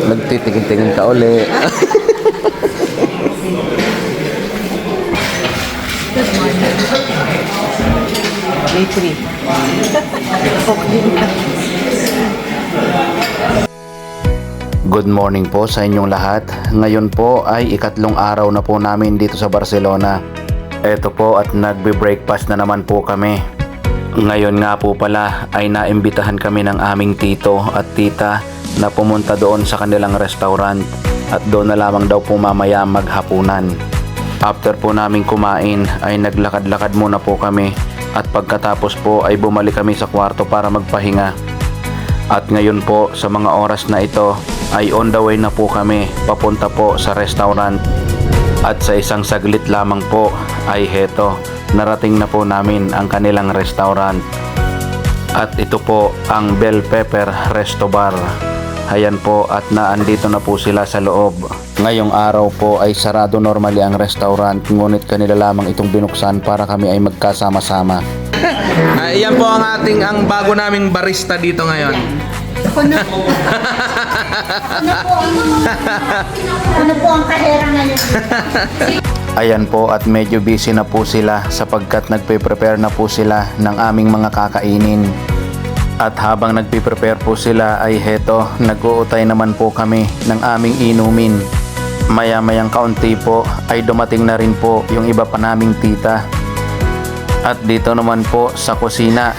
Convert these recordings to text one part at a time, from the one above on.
Nagtitingin-tingin ka uli. Good morning. May free. Good morning po sa inyong lahat. Ngayon po ay ikatlong araw na po namin dito sa Barcelona. Eto po at nagbe-breakfast na naman po kami. Ngayon nga po pala ay naimbitahan kami ng aming tito at tita na pumunta doon sa kanilang restaurant at doon na lamang daw po mamaya maghapunan. After po namin kumain ay naglakad-lakad muna po kami at pagkatapos po ay bumalik kami sa kwarto para magpahinga. At ngayon po sa mga oras na ito ay on the way na po kami papunta po sa restaurant. At sa isang saglit lamang po ay heto, narating na po namin ang kanilang restaurant. At ito po ang Bell Pepper Resto Bar. Ayan po at naandito na po sila sa loob. Ngayong araw po ay sarado normally ang restaurant, ngunit kanila lamang itong binuksan para kami ay magkasama-sama. Ayan po ang bago naming barista dito ngayon. Ano po ang kahera ngayon? Ayan po at medyo busy na po sila sapagkat nagpe-prepare na po sila ng aming mga kakainin. At habang nagpe-prepare po sila ay heto, nag-uutay naman po kami ng aming inumin. Maya-mayang kaunti po ay dumating na rin po yung iba pa naming tita. At dito naman po sa kusina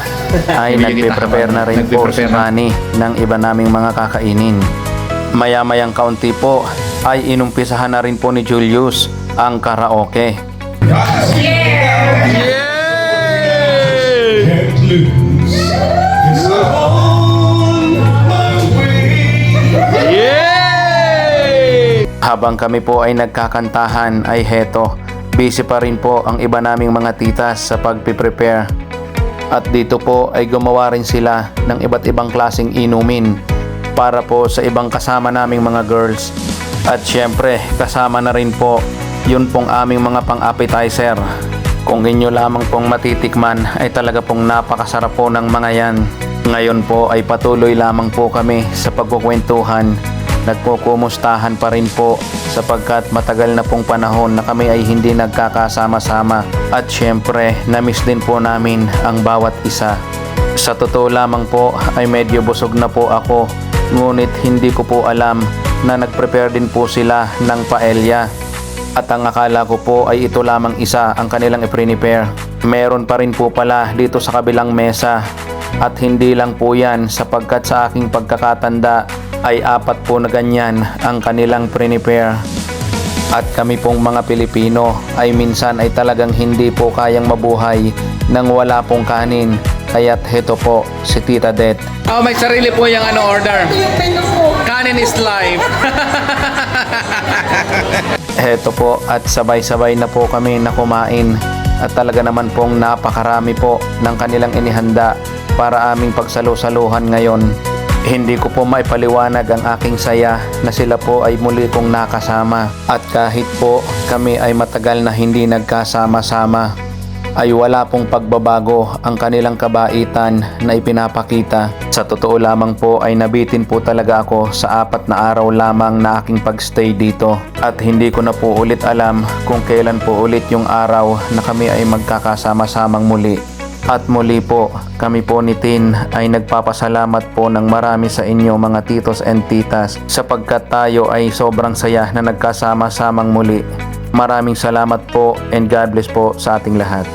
ay nagpe-prepare na rin po si Manny ng iba naming mga kakainin. Maya-mayang kaunti po ay inumpisahan na rin po ni Julius ang karaoke. Habang kami po ay nagkakantahan ay heto, busy pa rin po ang iba naming mga titas sa pagpiprepare. At dito po ay gumawa rin sila ng iba't ibang klaseng inumin para po sa ibang kasama naming mga girls. At syempre kasama na rin po yun pong aming mga pang-appetizer. Kung inyo lamang pong matitikman ay talaga pong napakasarap po ng mga yan. Ngayon po ay patuloy lamang po kami sa pagkukwentuhan. Nagkukumustahan pa rin po sapagkat matagal na pong panahon na kami ay hindi nagkakasama-sama. At syempre na-miss din po namin ang bawat isa. Sa totoo lamang po ay medyo busog na po ako, ngunit hindi ko po alam na nagprepare din po sila ng paella. At ang akala ko po ay ito lamang isa ang kanilang i-prepare. Meron pa rin po pala dito sa kabilang mesa. At hindi lang po yan sapagkat sa aking pagkakatanda ay 4 po na ganyan ang kanilang prepare. At kami pong mga Pilipino ay minsan ay talagang hindi po kayang mabuhay nang wala pong kanin. Kaya't heto po si Tita Det. Oh, may sarili po yung order. Yung menu po. Kanin is life. Heto po at sabay-sabay na po kami na kumain. At talaga naman pong napakarami po ng kanilang inihanda para aming pagsalu-saluhan ngayon. Hindi ko po maipaliwanag ang aking saya na sila po ay muli kong nakasama. At kahit po kami ay matagal na hindi nagkasama-sama, ay wala pong pagbabago ang kanilang kabaitan na ipinapakita. Sa totoo lamang po ay nabitin po talaga ako sa 4 na araw lamang na aking pagstay dito. At hindi ko na po ulit alam kung kailan po ulit yung araw na kami ay magkakasama-samang muli. At muli po, kami po ni Tin ay nagpapasalamat po ng marami sa inyo mga titos and titas sapagkat tayo ay sobrang saya na nagkasama-samang muli. Maraming salamat po and God bless po sa ating lahat.